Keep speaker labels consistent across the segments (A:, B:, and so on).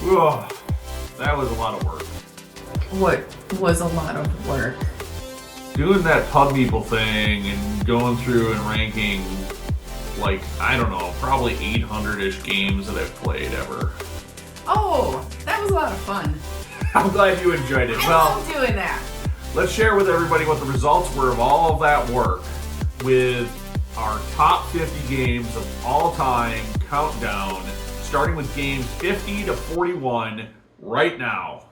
A: Ugh, that was a lot of work.
B: What was a lot of work?
A: Doing that Pub People thing and going through and ranking, like, I don't know, probably 800-ish games that I've played ever.
B: Oh, that was a lot of fun.
A: I'm glad you enjoyed it.
B: I love doing that.
A: Let's share with everybody what the results were of all of that work with our top 50 games of all time countdown, starting with games 50 to 41 right now.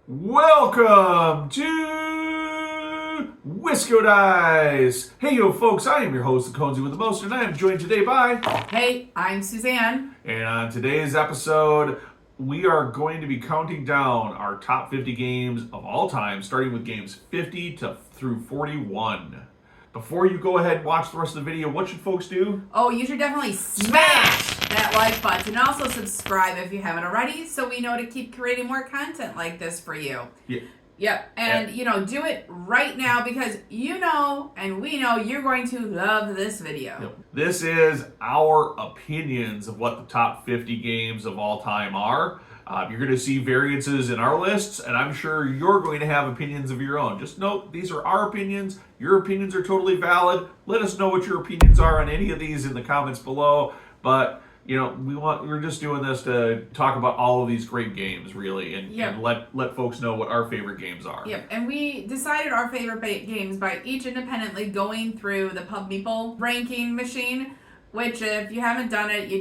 A: Welcome to WiscoDice. Hey, yo, folks, I am your host, the Conesy with the most, and I am joined today by...
B: Hey, I'm Suzanne.
A: And on today's episode, we are going to be counting down our top 50 games of all time, starting with games 50 through 41. Before you go ahead and watch the rest of the video, what should folks do?
B: Oh, you should definitely smash that like button and also subscribe if you haven't already, so we know to keep creating more content like this for you.
A: Yeah.
B: Yep, and do it right now because you know and we know you're going to love this video.
A: Yep. This is our opinions of what the top 50 games of all time are. You're going to see variances in our lists, and I'm sure you're going to have opinions of your own. Just note, these are our opinions. Your opinions are totally valid. Let us know what your opinions are on any of these in the comments below. But we're just doing this to talk about all of these great games, really, and let folks know what our favorite games are.
B: Yep, and we decided our favorite games by each independently going through the Pub Meeple ranking machine, which if you haven't done it,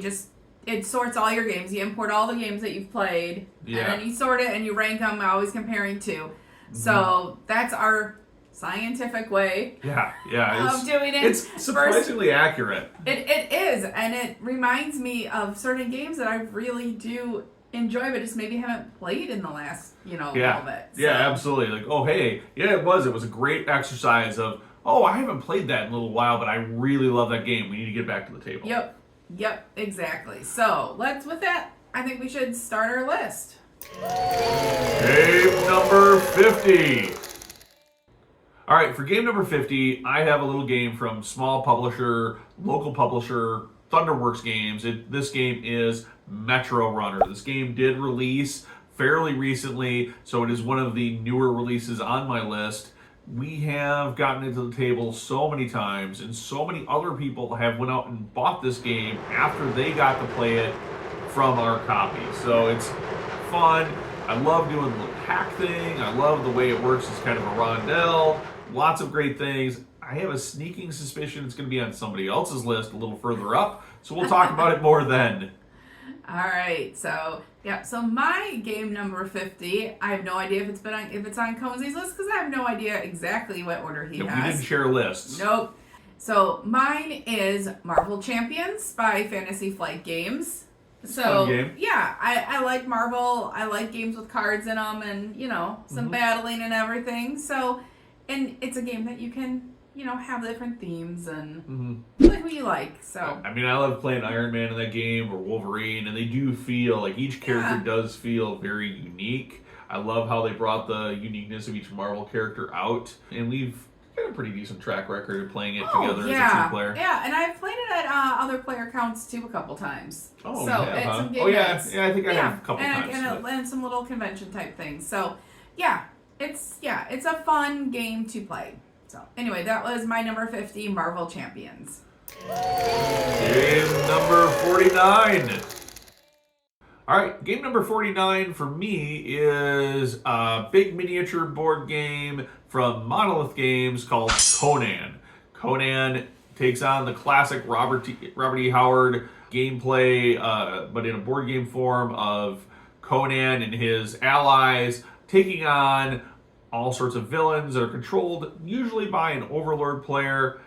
B: it sorts all your games. You import all the games that you've played, and then you sort it and you rank them, always comparing to. Mm-hmm. So that's our scientific way of doing it.
A: It's surprisingly accurate.
B: It is, and it reminds me of certain games that I really do enjoy, but just maybe haven't played in the last, little bit. So.
A: Yeah, absolutely. Like, oh, hey, it was a great exercise of, I haven't played that in a little while, but I really love that game. We need to get back to the table.
B: Yep, exactly. So, with that, I think we should start our list.
A: Game number 50. All right, for game number 50, I have a little game from small publisher, local publisher, Thunderworks Games. This game is Metro Runner. This game did release fairly recently, so it is one of the newer releases on my list. We have gotten it to the table so many times, and so many other people have went out and bought this game after they got to play it from our copy. So it's fun. I love doing the little hack thing. I love the way it works as kind of a rondelle. Lots of great things. I have a sneaking suspicion it's going to be on somebody else's list a little further up, so we'll talk about it more then.
B: All right, so my game number 50, I have no idea if it's on Conesy's list because I have no idea exactly what order he has.
A: We didn't share lists.
B: Nope. So mine is Marvel Champions by Fantasy Flight Games. So
A: fun game.
B: Yeah, I like Marvel. I like games with cards in them and some battling and everything. So, and it's a game that you can have different themes and like who you like. So
A: I mean, I love playing Iron Man in that game or Wolverine, and they do feel like each character does feel very unique. I love how they brought the uniqueness of each Marvel character out, and we've got a pretty decent track record of playing it together as a two-player.
B: Yeah, and I've played it at other player counts too a couple times.
A: Oh,
B: so
A: it's
B: some
A: game I think I have a couple times.
B: And some little convention type things. So it's a fun game to play. So anyway, that was my number 50, Marvel Champions.
A: Game number 49. All right, game number 49 for me is a big miniature board game from Monolith Games called Conan. Conan takes on the classic Robert E. Howard gameplay, but in a board game form of Conan and his allies taking on all sorts of villains that are controlled usually by an overlord player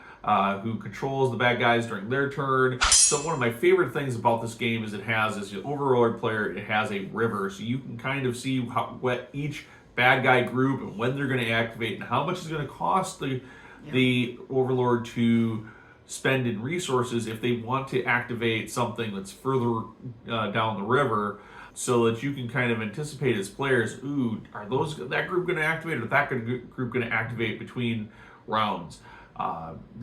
A: who controls the bad guys during their turn. So one of my favorite things about this game is it has, as your overlord player, it has a river. So you can kind of see what each bad guy group and when they're going to activate and how much it's going to cost the overlord to spend in resources if they want to activate something that's further down the river, so that you can kind of anticipate as players, are that group going to activate or that group going to activate between rounds.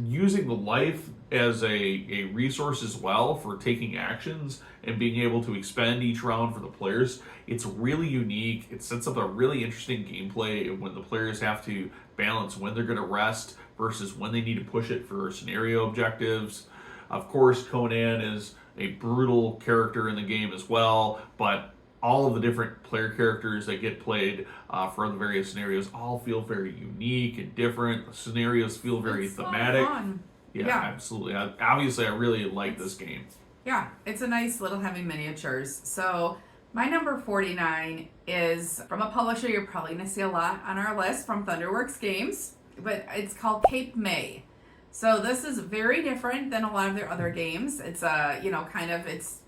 A: using the life as a resource as well for taking actions and being able to expend each round for the players. It's really unique. It sets up a really interesting gameplay when the players have to balance when they're going to rest versus when they need to push it for scenario objectives. Of course, Conan is a brutal character in the game as well, but all of the different player characters that get played for the various scenarios all feel very unique and different. The scenarios feel very thematic.
B: Fun.
A: Yeah, absolutely. Obviously, I really like this game.
B: Yeah, it's a nice little heavy miniatures. So my number 49 is from a publisher you're probably going to see a lot on our list, from Thunderworks Games, but it's called Cape May. So this is very different than a lot of their other games. It's it's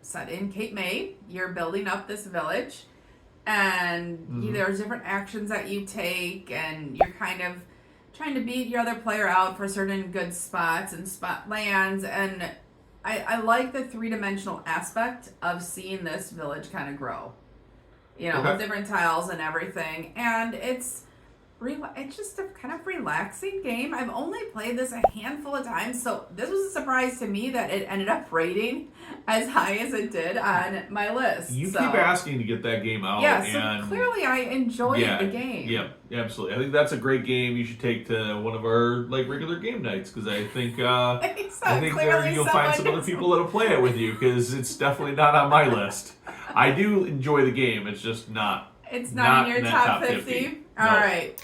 B: set in Cape May. You're building up this village, and there's different actions that you take, and you're kind of trying to beat your other player out for certain good spots and spot lands. And I like the three-dimensional aspect of seeing this village kind of grow, with different tiles and everything. And it's just a kind of relaxing game. I've only played this a handful of times, so this was a surprise to me that it ended up rating as high as it did on my list.
A: You keep asking to get that game out.
B: Yeah, so clearly I enjoyed the game.
A: Yeah, absolutely. I think that's a great game you should take to one of our regular game nights, because I think you'll find some other people that'll play it with you, because it's definitely not on my list. I do enjoy the game. It's just not.
B: It's not in your top 50? All right.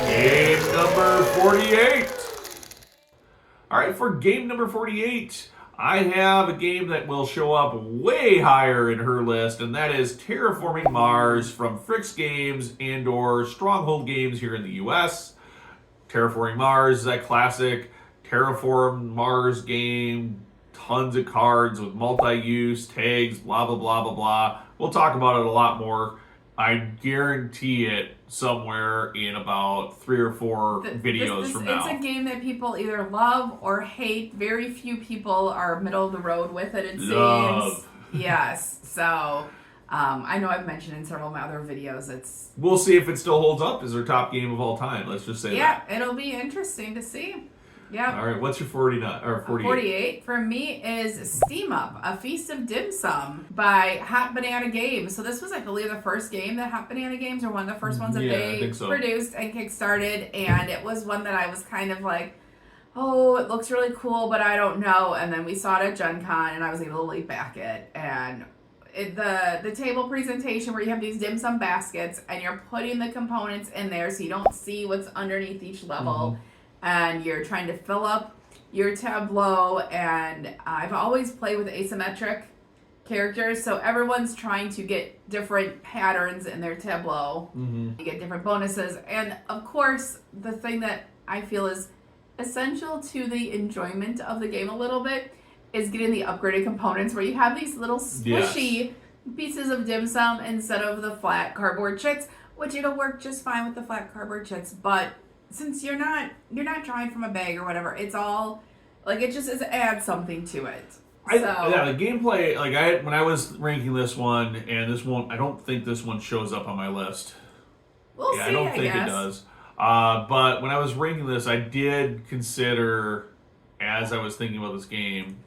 A: Game number 48. All right, for game number 48, I have a game that will show up way higher in her list, and that is Terraforming Mars from Fricks Games and/or Stronghold Games here in the U.S. Terraforming Mars is that classic Terraform Mars game, tons of cards with multi-use, tags, blah, blah, blah, blah, blah. We'll talk about it a lot more. I guarantee it somewhere in about 3 or 4 videos from now.
B: It's a game that people either love or hate. Very few people are middle of the road with it, it seems. Yes. So, I know I've mentioned in several of my other videos,
A: we'll see if it still holds up as our top game of all time. Let's just say that.
B: Yeah, it'll be interesting to see. Yeah.
A: All right, what's your 49 or 48?
B: 48 for me is Steam Up, A Feast of Dim Sum by Hot Banana Games. So this was, I believe, the first game that Hot Banana Games, or one of the first ones that they produced and kickstarted, and it was one that I was kind of like, oh, it looks really cool, but I don't know. And then we saw it at Gen Con, and I was able to leap back it. And the table presentation where you have these dim sum baskets, and you're putting the components in there so you don't see what's underneath each level. And you're trying to fill up your tableau, and I've always played with asymmetric characters, so everyone's trying to get different patterns in their tableau. You get different bonuses, and of course, the thing that I feel is essential to the enjoyment of the game a little bit is getting the upgraded components, where you have these little squishy pieces of dim sum instead of the flat cardboard chits, which it'll work just fine with the flat cardboard chits, but since you're not drawing from a bag or whatever, it's all it just adds something to it.
A: The gameplay, when I was ranking this one, and I don't think this one shows up on my list.
B: We'll see,
A: I don't think it does. But when I was ranking this, I did consider, as I was thinking about this game,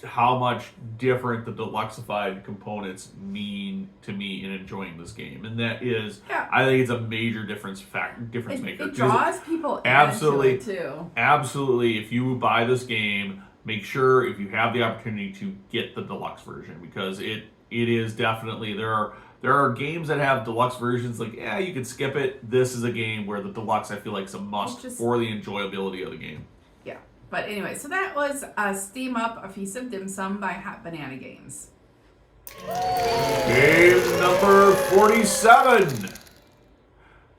A: how much different the deluxified components mean to me in enjoying this game, and that is, I think it's a major difference maker.
B: It draws people
A: absolutely
B: into it too.
A: Absolutely, if you buy this game, make sure if you have the opportunity to get the deluxe version, because it is definitely there are games that have deluxe versions. You can skip it. This is a game where the deluxe, I feel like, is a must for the enjoyability of the game.
B: But anyway, so that was Steam Up, A Feast of Dim Sum by Hot Banana Games.
A: Game number 47.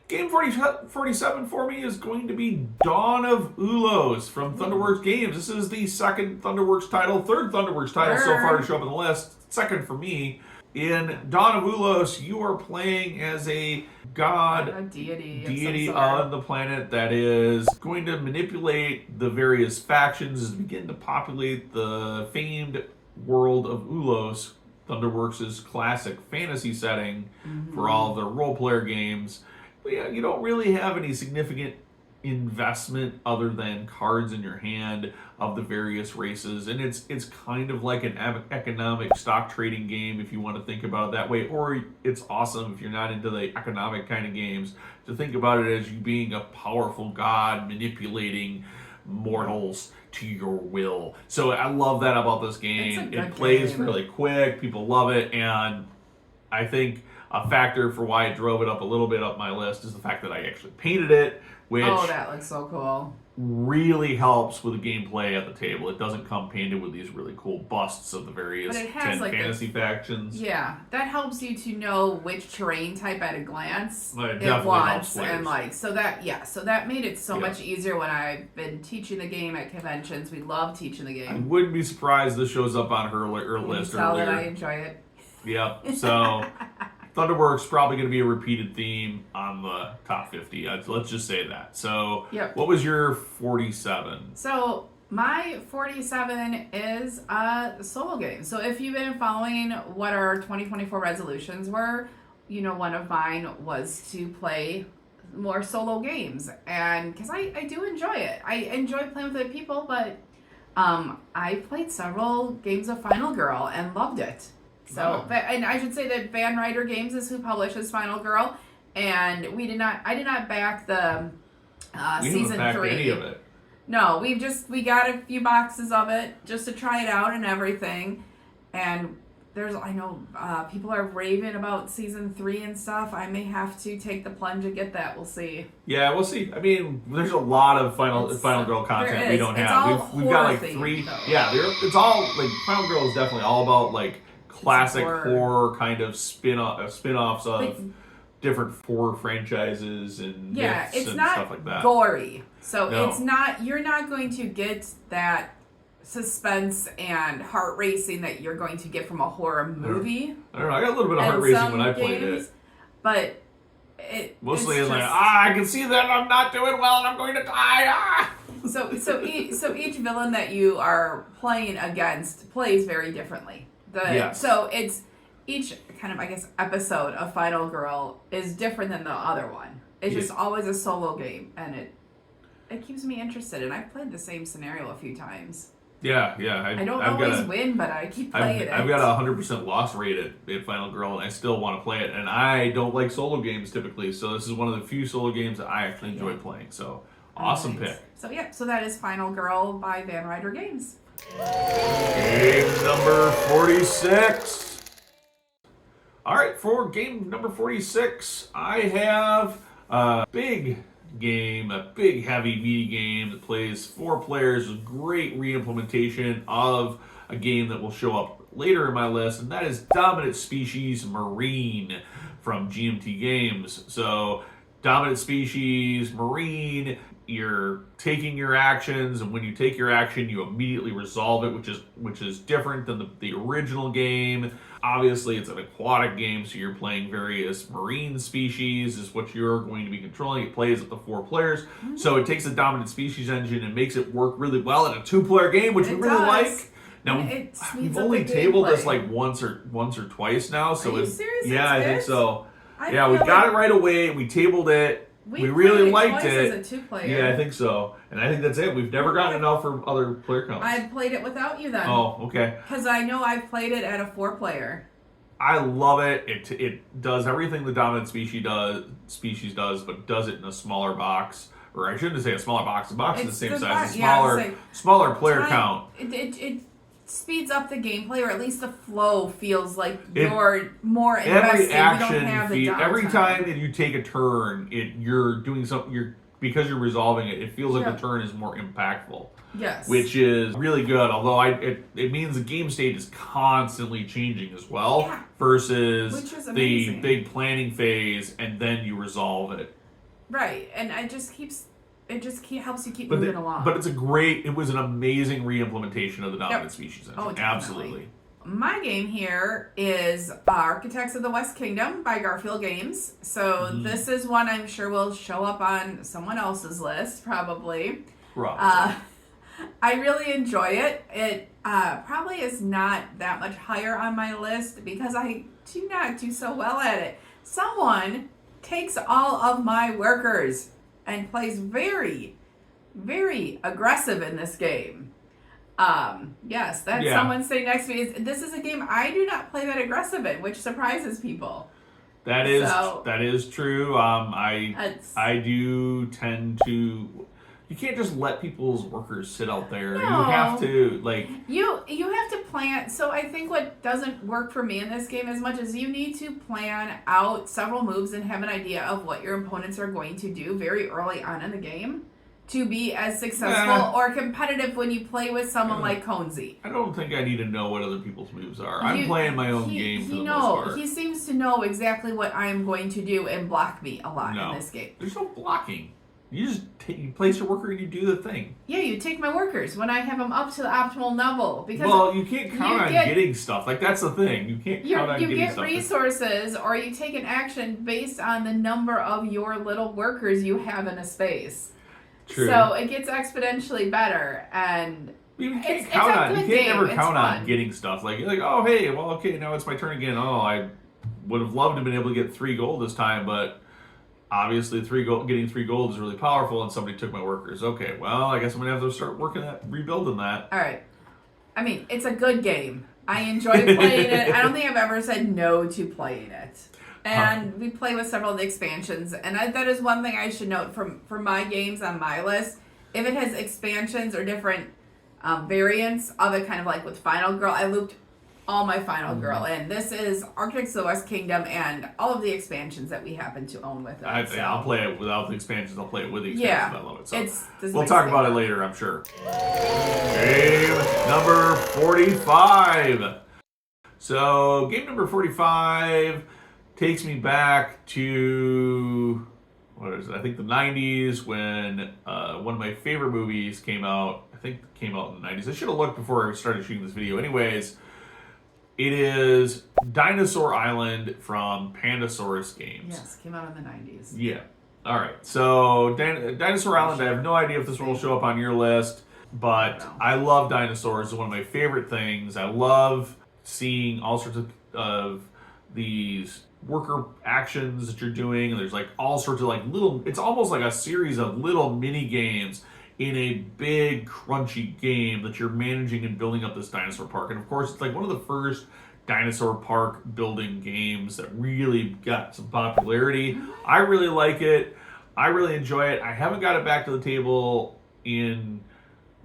A: Game 47 for me is going to be Dawn of Ulos from Thunderworks Games. This is the second Thunderworks title, third Thunderworks title so far to show up on the list. Second for me. In Dawn of Ulos, you are playing as a god,
B: a
A: deity on the planet that is going to manipulate the various factions as begin to populate the famed world of Ulos, Thunderworks' classic fantasy setting for all of their role-player games. But you don't really have any significant investment other than cards in your hand of the various races, and it's kind of like an economic stock trading game if you want to think about it that way, or it's awesome if you're not into the economic kind of games to think about it as you being a powerful god manipulating mortals to your will. So I love that about this game. It plays really quick, people love it, and I think a factor for why I drove it up a little bit up my list is the fact that I actually painted it, which
B: that looks so cool.
A: Really helps with the gameplay at the table. It doesn't come painted with these really cool busts of the various 10 fantasy factions.
B: Yeah, that helps you to know which terrain type at a glance
A: it wants,
B: and so that made it so much easier when I've been teaching the game at conventions. We love teaching the game.
A: I wouldn't be surprised this shows up on her list earlier.
B: That I enjoy it.
A: Yep. So Thunderworks probably going to be a repeated theme on the top 50. Let's just say that. So, What was your 47?
B: So, my 47 is a solo game. So, if you've been following what our 2024 resolutions were, one of mine was to play more solo games. And because I do enjoy it. I enjoy playing with other people, but I played several games of Final Girl and loved it. So, and I should say that Van Ryder Games is who publishes Final Girl, and I did not back the season 3.
A: Any of it.
B: No, we got a few boxes of it just to try it out and everything, and I know people are raving about season 3 and stuff. I may have to take the plunge and get that. We'll see.
A: Yeah, we'll see. I mean, there's a lot of Final Girl content we don't have. We've got like 3. Though. Yeah, it's all like Final Girl is definitely all about like classic horror kind of spin-offs of different horror franchises and myths and stuff like that.
B: It's not gory. So it's not, you're not going to get that suspense and heart racing that you're going to get from a horror movie.
A: I don't know, I got a little bit of heart racing when I played it.
B: But
A: mostly it's like, I can see that I'm not doing well and I'm going to die.
B: So each villain that you are playing against plays very differently. So it's each kind of, I guess, episode of Final Girl is different than the other one. It's just always a solo game, and it keeps me interested. And I've played the same scenario a few times.
A: Yeah.
B: I don't always win, but I keep playing it.
A: I've got a 100% loss rate at Final Girl, and I still want to play it. And I don't like solo games typically, so this is one of the few solo games that I actually enjoy playing. So awesome pick.
B: So that is Final Girl by Van Ryder Games.
A: Game number 46. All right, for game number 46, I have a big game, a big, heavy, meaty game that plays 4 players, a great re-implementation of a game that will show up later in my list, and that is Dominant Species Marine from GMT Games. So, Dominant Species Marine, you're taking your actions, and when you take your action, you immediately resolve it, which is different than the original game. Obviously, it's an aquatic game, so you're playing various marine species is what you're going to be controlling. It plays up to 4 players, so it takes the Dominant Species engine and makes it work really well in a 2-player game, which we really like. Now we've only tabled this like once or twice now, so
B: Are you serious?
A: Yeah, I think so. We got it right away. We tabled it. We really liked it.
B: As a 2-player.
A: Yeah, I think so. And I think that's it. We've never gotten enough for other player counts.
B: I've played it without you then.
A: Oh, okay.
B: Because I know I've played it at a 4-player.
A: I love it. It does everything the Dominant Species does, but does it in a smaller box. Or I shouldn't say a smaller box. The box is the same size. Smaller player count.
B: It speeds up the gameplay, or at least the flow feels like you're more invested.
A: Every action, every time that you take a turn, you're doing something. Because you're resolving it, it feels like the turn is more impactful.
B: Yes,
A: which is really good. Although it means the game state is constantly changing as well, versus the big planning phase, and then you resolve it.
B: Right, and it just helps you keep moving along.
A: But it was an amazing re-implementation of the Dominant Species engine.
B: Oh,
A: absolutely.
B: My game here is Architects of the West Kingdom by Garfield Games. So this is one I'm sure will show up on someone else's list, probably. I really enjoy it. It probably is not that much higher on my list because I do not do so well at it. Someone takes all of my workers. and plays very, very aggressive in this game. Yes, that's someone sitting next to me. This is a game I do not play that aggressive in, which surprises people.
A: That is true. I do tend to. You can't just let people's workers sit out there.
B: No.
A: You have to
B: You have to plan. So I think what doesn't work for me in this game as much as you need to plan out several moves and have an idea of what your opponents are going to do very early on in the game to be as successful or competitive when you play with someone like Conesy.
A: I don't think I need to know what other people's moves are. I'm playing my own game for the most part.
B: He seems to know exactly what I'm going to do and block me a lot in this game.
A: There's no blocking. You just you place your worker and you do the thing.
B: Yeah, you take my workers when I have them up to the optimal level.
A: Because you can't count on getting stuff. Like, that's the thing. You can't count on getting stuff.
B: You get resources, or you take an action based on the number of your little workers you have in a space.
A: True.
B: So it gets exponentially better, and
A: you can't never count on getting stuff. Like, oh, hey, well, okay, now it's my turn again. Oh, I would have loved to have been able to get 3 gold this time, but obviously getting 3 gold is really powerful, and somebody took my workers. Okay, well, I guess I'm going to have to start rebuilding that.
B: All right. I mean, it's a good game. I enjoy playing it. I don't think I've ever said no to playing it. And we play with several of the expansions. And that is one thing I should note from my games on my list. If it has expansions or different variants of it, kind of like with Final Girl, I looped all my Final Girl in. This is Architects of the West Kingdom and all of the expansions that we happen to own with it.
A: I'll play it without the expansions. I'll play it with the expansions. I love it. So we'll talk about it later, I'm sure. Game number 45. So game number 45 takes me back to, what is it? I think the 90s when one of my favorite movies came out. I think it came out in the 90s. I should have looked before I started shooting this video. Anyways, it is Dinosaur Island from Pandasaurus Games.
B: Yes, came out in the 90s.
A: Yeah. All right. So Dinosaur Island, I have no idea if this one will show up on your list, but I love dinosaurs. It's one of my favorite things. I love seeing all sorts of these worker actions that you're doing, and there's like all sorts of like little, it's almost like a series of little mini games in a big crunchy game that you're managing and building up this dinosaur park. And of course, it's like one of the first dinosaur park building games that really got some popularity. I really like it. I really enjoy it. I haven't got it back to the table in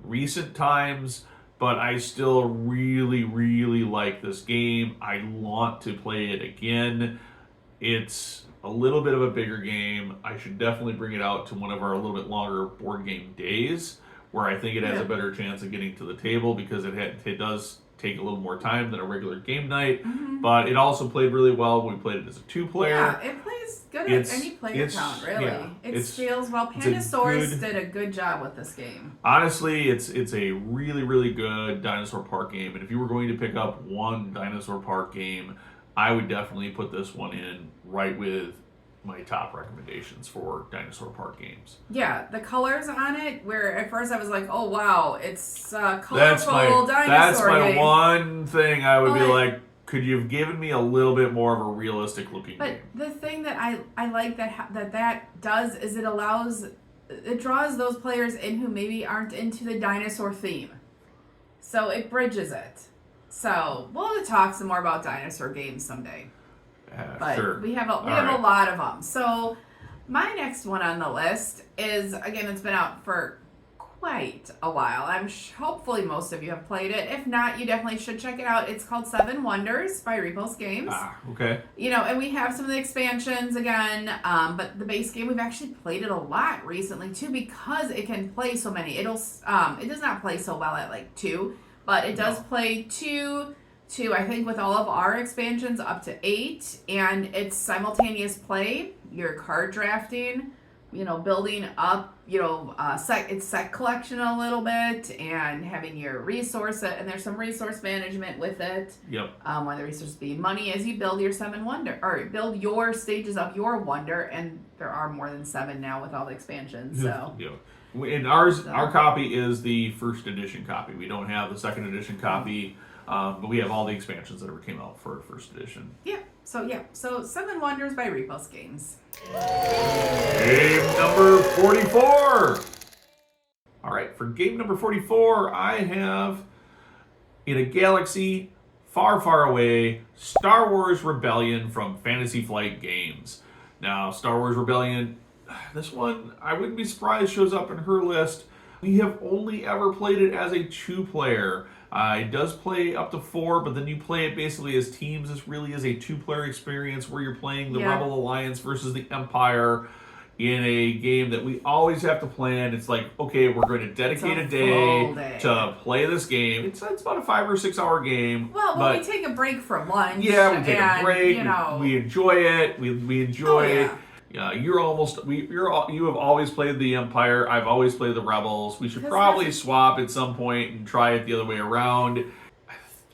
A: recent times, but I still really, really like this game. I want to play it again. It's a little bit of a bigger game. I should definitely bring it out to one of our a little bit longer board game days where I think it has a better chance of getting to the table, because it does take a little more time than a regular game night, but it also played really well when we played it as a 2-player.
B: Yeah, it plays good at any player count, really. Yeah, it feels well. Pandasaurus did a good job with this game.
A: Honestly, it's a really, really good dinosaur park game, and if you were going to pick up one dinosaur park game, I would definitely put this one in right with my top recommendations for dinosaur park games.
B: Yeah, the colors on it, where at first I was like, oh wow, it's colorful dinosaur
A: That's my
B: game.
A: one thing I would be like, could you have given me a little bit more of a realistic looking game?
B: But the thing that I like that does is it draws those players in who maybe aren't into the dinosaur theme. So it bridges it. So we'll talk some more about dinosaur games someday. But
A: sure.
B: we have a lot of them. So my next one on the list is, again, it's been out for quite a while. Hopefully most of you have played it. If not, you definitely should check it out. It's called 7 Wonders by Repulse Games.
A: Okay.
B: And we have some of the expansions again, but the base game, we've actually played it a lot recently too, because it can play so many. It does not play so well at like 2, but it does play 2, I think, with all of our expansions up to 8, and it's simultaneous play. You're card drafting, building up, it's set collection a little bit, and having your resource, and there's some resource management with it.
A: Yep.
B: One of the resources being money as you build your 7 wonder, or build your stages of your wonder, and there are more than 7 now with all the expansions. So.
A: Yeah. And our copy is the first edition copy. We don't have the second edition copy, but we have all the expansions that ever came out for first edition.
B: Yeah. So 7 Wonders by Repulse Games.
A: Game number 44. All right, for game number 44, I have in a galaxy far, far away, Star Wars Rebellion from Fantasy Flight Games. Now, Star Wars Rebellion, this one, I wouldn't be surprised shows up in her list. We have only ever played it as a 2-player. It does play up to 4, but then you play it basically as teams. This really is a 2-player experience where you're playing the Rebel Alliance versus the Empire in a game that we always have to plan. It's like, okay, we're going to dedicate a day to play this game. It's about a 5 or 6 hour game.
B: Well, when we take a break from lunch.
A: Yeah, we take a break. We enjoy it. We enjoy it. You have always played the Empire. I've always played the Rebels. We should probably swap at some point and try it the other way around.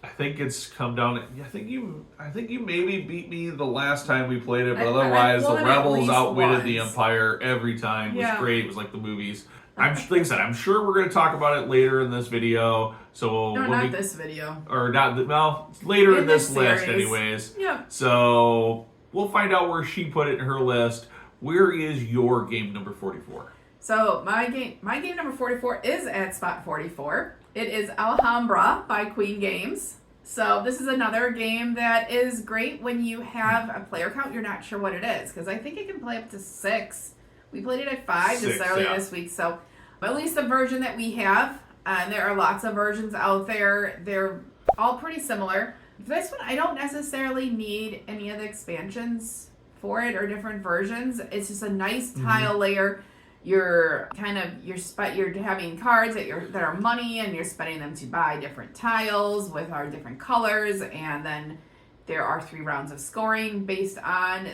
A: I think it's come down. I think you maybe beat me the last time we played it, but otherwise the Rebels outwitted the Empire every time. It was great. It was like the movies. Like I said, I'm sure we're going to talk about it later in this video. So
B: not this video,
A: or not. Well, later in this list, anyways.
B: Yeah.
A: So we'll find out where she put it in her list. Where is your game number 44?
B: So my game number 44 is at spot 44. It is Alhambra by Queen Games. So this is another game that is great when you have a player count you're not sure what it is, because I think it can play up to 6. We played it at 5 just earlier this week. So at least the version that we have, there are lots of versions out there. They're all pretty similar. This one, I don't necessarily need any of the expansions for it or different versions. It's just a nice tile layer. You're having cards that are money, and you're spending them to buy different tiles with our different colors, and then there are 3 rounds of scoring based on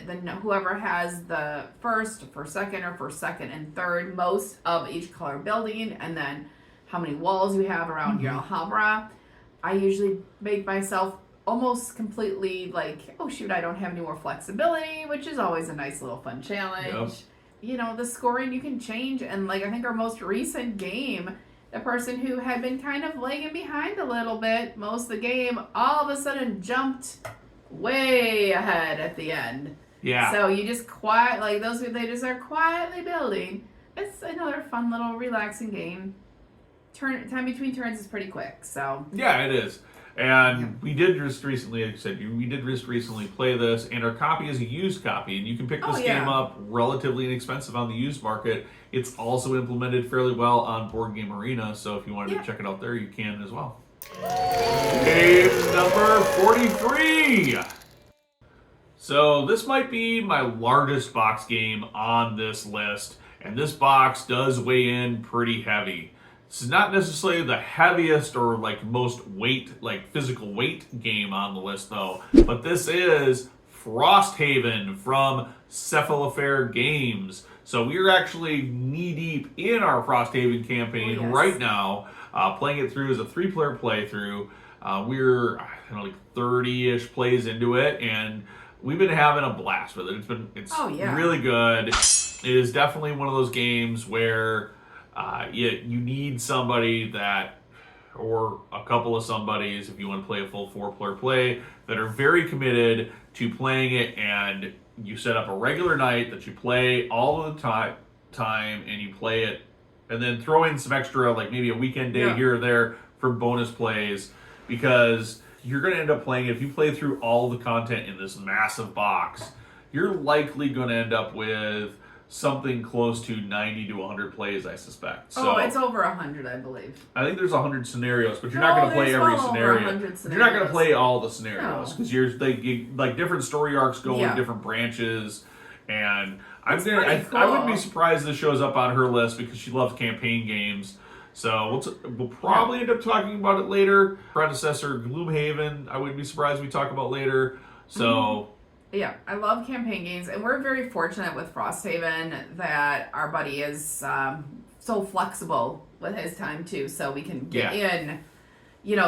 B: whoever has the first second and third most of each color building, and then how many walls you have around your Alhambra. I usually make myself almost completely like, oh shoot, I don't have any more flexibility, which is always a nice little fun challenge. Yep. The scoring you can change, and like I think our most recent game, the person who had been kind of lagging behind a little bit most of the game all of a sudden jumped way ahead at the end.
A: Yeah.
B: So you just they just are quietly building. It's another fun little relaxing game. Time between turns is pretty quick, so.
A: Yeah, it is. And we did just recently, like I said, we did just recently play this, and our copy is a used copy, and you can pick this game up relatively inexpensive on the used market. It's also implemented fairly well on Board Game Arena, so if you wanted to check it out there, you can as well. Game number 43! So this might be my largest box game on this list, and this box does weigh in pretty heavy. This is not necessarily the heaviest or most weight, physical weight game on the list though, but this is Frosthaven from Cephalofair Games. So we're actually knee deep in our Frosthaven campaign right now, playing it through as a 3-player playthrough. We're 30-ish plays into it, and we've been having a blast with it. It's really good. It is definitely one of those games where you need somebody or a couple of somebodies, if you want to play a full 4-player play, that are very committed to playing it, and you set up a regular night that you play all of the time, and you play it, and then throw in some extra, maybe a weekend day here or there for bonus plays, because you're going to end up playing it. If you play through all the content in this massive box, you're likely going to end up with something close to 90 to 100 plays, I suspect. So,
B: it's over 100, I believe.
A: I think there's 100 scenarios, but you're not going to play every scenario. You're not going to play all the scenarios, because different story arcs go in different branches, and I wouldn't be surprised this shows up on her list because she loves campaign games. So we'll probably end up talking about it later. Predecessor Gloomhaven, I wouldn't be surprised we talk about later. So.
B: Yeah, I love campaign games, and we're very fortunate with Frosthaven that our buddy is so flexible with his time too, so we can get in,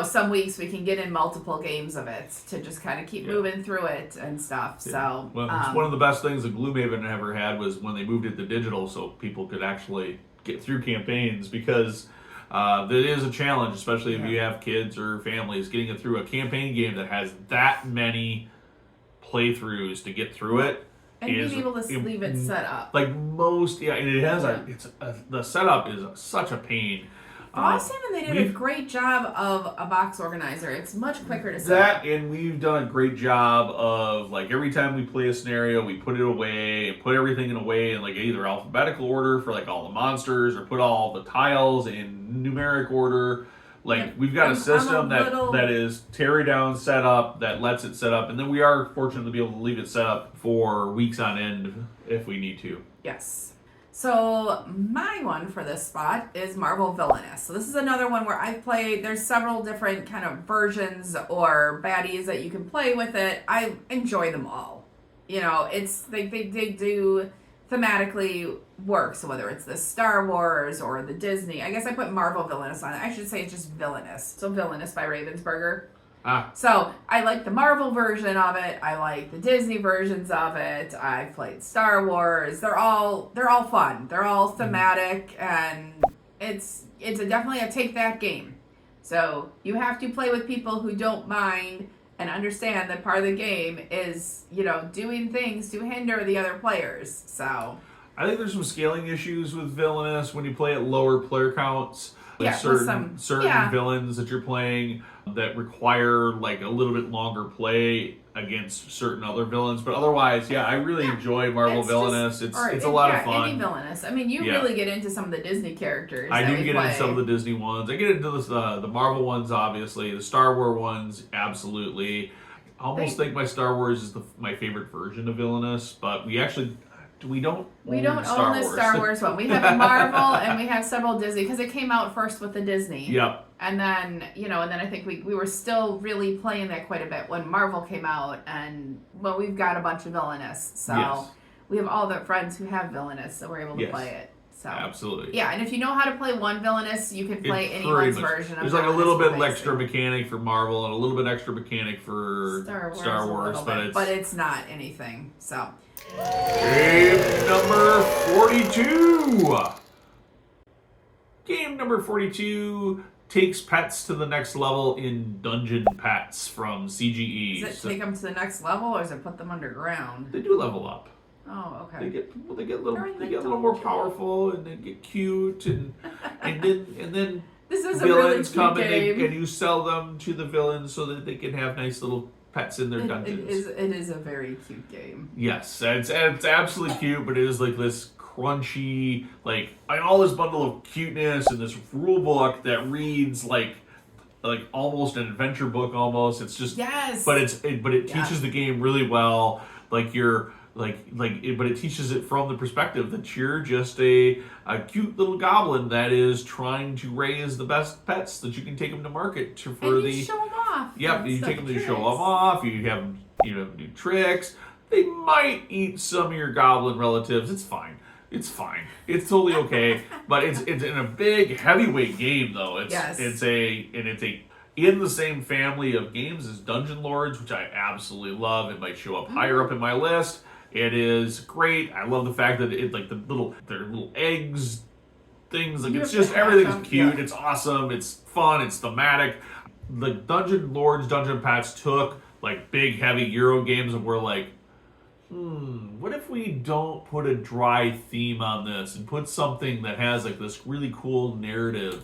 B: some weeks we can get in multiple games of it to just kind of keep moving through it and stuff. So
A: it's one of the best things that Gloomhaven ever had was when they moved it to digital, so people could actually get through campaigns because that is a challenge, especially if
B: Yeah.
A: you have kids or families, getting it through a campaign game that has that many playthroughs to get through it.
B: And being able to leave it set up.
A: Like most, yeah, and it has the setup is such a pain.
B: Frost Haven, they did a great job of a box organizer. It's much quicker to set up.
A: And we've done a great job of, like, every time we play a scenario, we put it away and put everything in a way in, like, either alphabetical order for, like, all the monsters or put all the tiles in numeric order. Like, we've got a system that is tear down set up that lets it set up, and then we are fortunate to be able to leave it set up for weeks on end if we need to.
B: Yes. So my one for this spot is Marvel Villainous. So this is another one where I've played. There's several different kind of versions or baddies that you can play with it. I enjoy them all. You know, it's they do thematically work. So whether it's the Star Wars or the Disney, I guess I put Marvel Villainous on it. I should say it's just Villainous. So Villainous by Ravensburger. So I like the Marvel version of it. I like the Disney versions of it. I've played Star Wars. They're all fun. They're all thematic, and it's definitely a take that game. So you have to play with people who don't mind and understand that part of the game is, you know, doing things to hinder the other players. So
A: I think there's some scaling issues with Villainous when you play at lower player counts. There's certain villains that you're playing that require like a little bit longer play against certain other villains, but otherwise, I really enjoy Marvel Villainous. It's a lot of fun.
B: Any Villainous. I mean, you really get into some of the Disney characters.
A: I do get into some of the Disney ones. I get into the Marvel ones, obviously. The Star Wars ones, absolutely. I almost think my Star Wars is my favorite version of Villainous, but we don't own the
B: Star Wars one. We have a Marvel and we have several Disney because it came out first with the Disney.
A: Yep.
B: And then, I think we were still really playing that quite a bit when Marvel came out, and we've got a bunch of Villainous. So we have all the friends who have Villainous, so we're able to play it. So
A: absolutely.
B: Yeah, and if you know how to play one Villainous, you can play anyone's version of
A: There's like a little bit extra mechanic for Marvel and a little bit extra mechanic for Star Wars,
B: but it's not anything. So
A: Game number 42. Game number 42 takes pets to the next level in Dungeon Pets from CGE.
B: Does it take them to the next level, or does it put them underground?
A: They do level up.
B: Oh, okay.
A: They get a little more powerful, and they get cute, and then
B: this is
A: villains
B: a really
A: come
B: game.
A: and you sell them to the villains so that they can have nice little pets in their dungeons.
B: It is a very cute game.
A: Yes, it's absolutely cute, but it is like this crunchy, like all this bundle of cuteness and this rule book that reads like almost an adventure book almost. It's just but it teaches the game really well. But it teaches it from the perspective that you're just a cute little goblin that is trying to raise the best pets that you can take them to market
B: show them off.
A: Yep, you take them to show them off. You have them, do tricks. They might eat some of your goblin relatives. It's fine. It's fine. It's totally okay. But it's in a big heavyweight game though. It's in the same family of games as Dungeon Lords, which I absolutely love. It might show up higher up in my list. It is great. I love the fact that their little eggs things. Like it's just everything's cute. It's awesome. It's fun. It's thematic. The Dungeon Lords, Dungeon Pets took like big heavy Euro games and were like, what if we don't put a dry theme on this and put something that has like this really cool narrative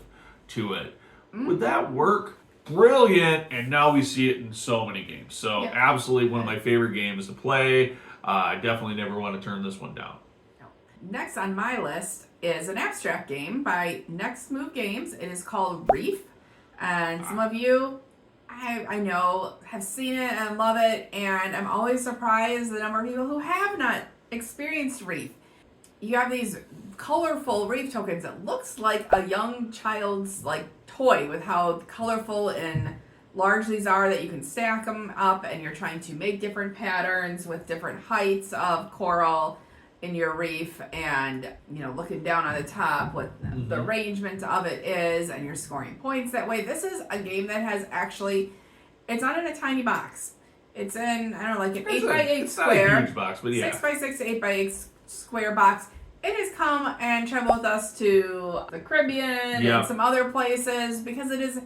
A: to it? Would that work? Brilliant. And now we see it in so many games. So absolutely one of my favorite games to play. I definitely never want to turn this one down.
B: Next on my list is an abstract game by Next Move Games. It is called Reef. And some of you, I know, have seen it and love it. And I'm always surprised the number of people who have not experienced Reef. You have these colorful Reef tokens. It looks like a young child's toy with how colorful and large these are that you can stack them up, and you're trying to make different patterns with different heights of coral in your reef, and looking down on the top what the arrangement of it is, and you're scoring points that way. This is a game that has it's not in a tiny box. It's in, I don't know, like an 8x8 square.
A: Not a huge box, but
B: 6x6 to 8x8 square box. it has come and traveled with us to the Caribbean
A: Yeah.
B: and some other places because it is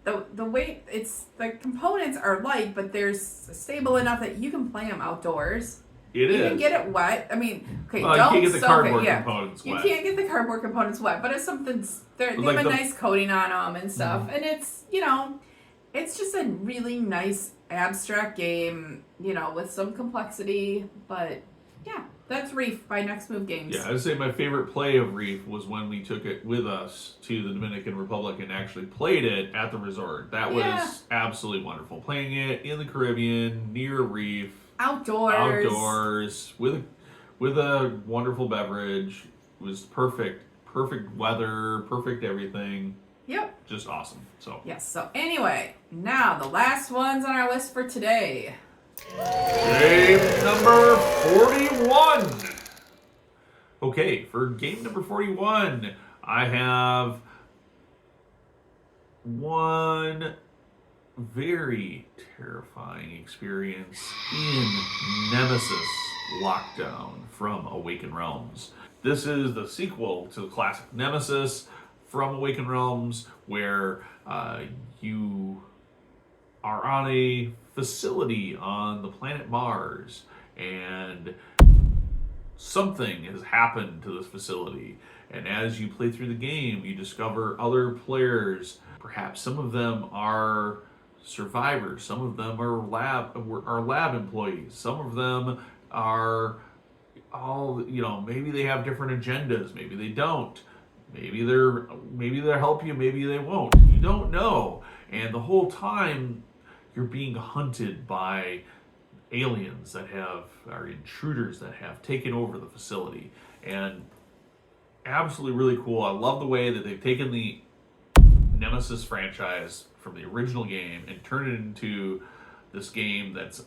B: the weight. It's the components are light, but they're stable enough that you can play them outdoors.
A: It
B: You
A: is.
B: can get it wet. I mean, okay,
A: Well,
B: don't
A: you can't get the
B: soak
A: cardboard
B: it. Yeah.
A: components
B: You
A: wet.
B: can't get the cardboard components wet, but if something's they
A: Like
B: have a
A: the-
B: nice coating on them and stuff, and it's it's just a really nice abstract game, with some complexity, but yeah. That's Reef by Next Move Games.
A: Yeah, I'd say my favorite play of Reef was when we took it with us to the Dominican Republic and actually played it at the resort. That was absolutely wonderful. Playing it in the Caribbean, near a reef, outdoors, with a wonderful beverage. It was perfect weather, perfect everything.
B: Yep.
A: Just awesome. So
B: yes. So anyway, now the last ones on our list for today.
A: Game number 41. Okay, for game number 41, I have one very terrifying experience in Nemesis Lockdown from Awakened Realms. This is the sequel to the classic Nemesis from Awakened Realms, where you are on a facility on the planet Mars, and something has happened to this facility. And as you play through the game, you discover other players. Perhaps some of them are survivors, some of them are lab employees, some of them are maybe they have different agendas, maybe they don't. Maybe they'll help you, maybe they won't. You don't know. And the whole time you're being hunted by aliens are intruders that have taken over the facility. And absolutely really cool. I love the way that they've taken the Nemesis franchise from the original game and turned it into this game that's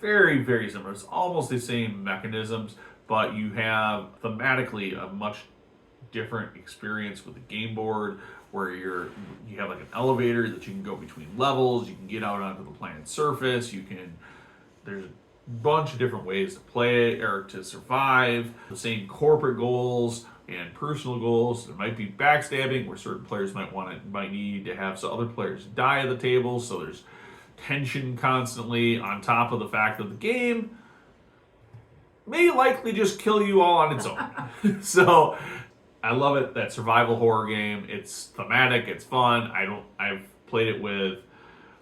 A: very, very similar. It's almost the same mechanisms, but you have thematically a much different experience with the game board, where you have like an elevator that you can go between levels, you can get out onto the planet's surface, there's a bunch of different ways to play it or to survive. The same corporate goals and personal goals. There might be backstabbing where certain players might need to have some other players die at the table, so there's tension constantly, on top of the fact that the game may likely just kill you all on its own. So I love it. That survival horror game. It's thematic. It's fun. I've played it with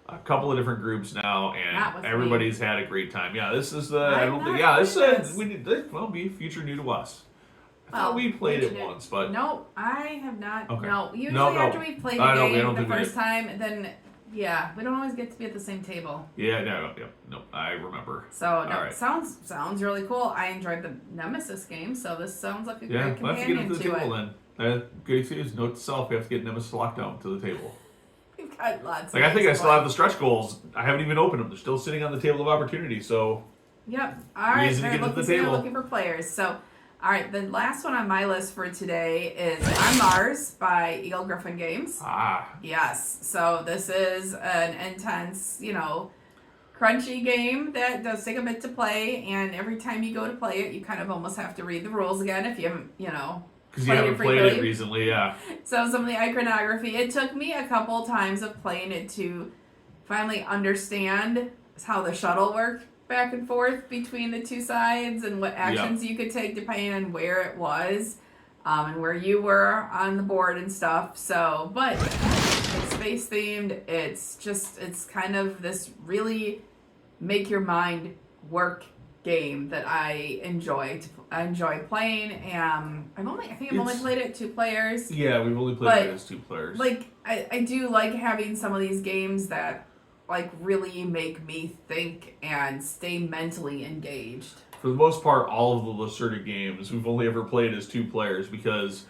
A: a couple of different groups now, and everybody's had a great time. Yeah, this is the. I don't think. Yeah, this will be future new to us. I thought we played it once, but
B: no, I have not.
A: Okay.
B: No, usually after we played the game the first time, then yeah, we don't always get to be at the same table.
A: Yeah, no, I remember.
B: So no, right. sounds really cool. I enjoyed the Nemesis game, so this sounds like a great companion
A: let's get into the table
B: it.
A: then. Good excuse. Note to self: we have to get Nemesis Lockdown to the table.
B: We've got lots.
A: I think I still have the stretch goals. I haven't even opened them. They're still sitting on the table of opportunity. So.
B: Yep. All right.
A: Reason to get to the table.
B: Looking for players. So. All right, the last one on my list for today is On Mars by Eagle Griffin Games. Yes, so this is an intense, crunchy game that does take a bit to play, and every time you go to play it, you kind of almost have to read the rules again if you haven't,
A: because you haven't played it recently, yeah.
B: So some of the iconography, it took me a couple times of playing it to finally understand how the shuttle worked back and forth between the two sides and what actions you could take depending on where it was and where you were on the board and stuff. So, but it's space themed. It's kind of this really make your mind work game that I enjoy playing. I've only played it 2 players.
A: Yeah, we've only played it as 2 players.
B: Like I do like having some of these games that really make me think and stay mentally engaged.
A: For the most part, all of the Lacerda games we've only ever played as 2 players because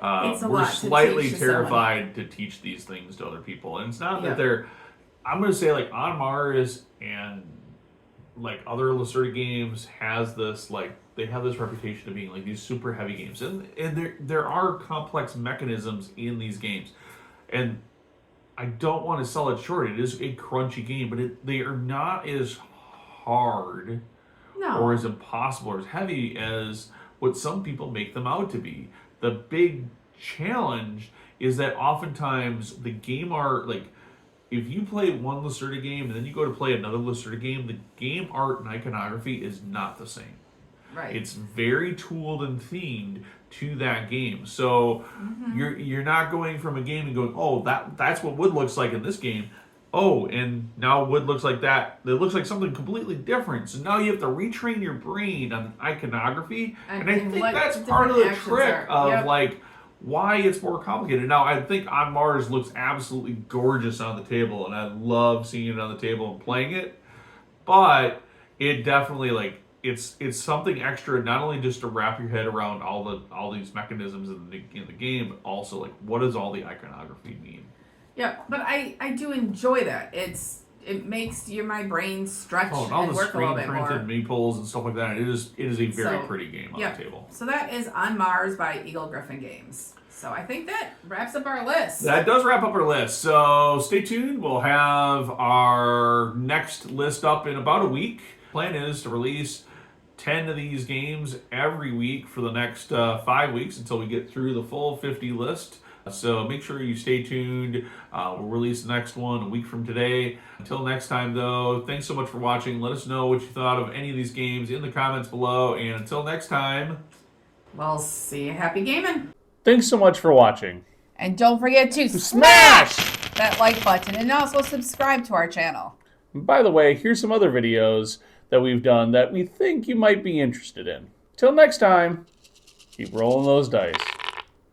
A: we're slightly terrified to teach these things to other people. And it's not that they're... I'm going to say On Mars and other Lacerda games has this they have this reputation of being these super heavy games. And there are complex mechanisms in these games. And I don't want to sell it short. It is a crunchy game, but they are not as hard or as impossible or as heavy as what some people make them out to be. The big challenge is that oftentimes the game art, like if you play one Lacerda game and then you go to play another Lacerda game, the game art and iconography is not the same.
B: Right.
A: It's very tooled and themed to that game. So you're not going from a game and going, oh, that's what wood looks like in this game. Oh, and now wood looks like that. It looks like something completely different. So now you have to retrain your brain on iconography. And I think that's part of the trick of like why it's more complicated. Now, I think On Mars looks absolutely gorgeous on the table, and I love seeing it on the table and playing it. But it definitely like it's something extra, not only just to wrap your head around all these mechanisms in the game, but also like what does all the iconography mean?
B: Yeah, but I do enjoy that. It makes my brain stretch and work a little bit more.
A: All the screen printed meeples and stuff like that. It is a very pretty game on the table.
B: So that is On Mars by Eagle Gryphon Games. So I think that wraps up our list.
A: That does wrap up our list. So stay tuned. We'll have our next list up in about a week. Plan is to release 10 of these games every week for the next 5 weeks until we get through the full 50 list. So make sure you stay tuned. We'll release the next one a week from today. Until next time, though, thanks so much for watching. Let us know what you thought of any of these games in the comments below. And until next time,
B: we'll see you. Happy gaming.
C: Thanks so much for watching.
B: And don't forget to smash that like button and also subscribe to our channel.
C: And by the way, here's some other videos that we've done that we think you might be interested in. Till next time, keep rolling those dice.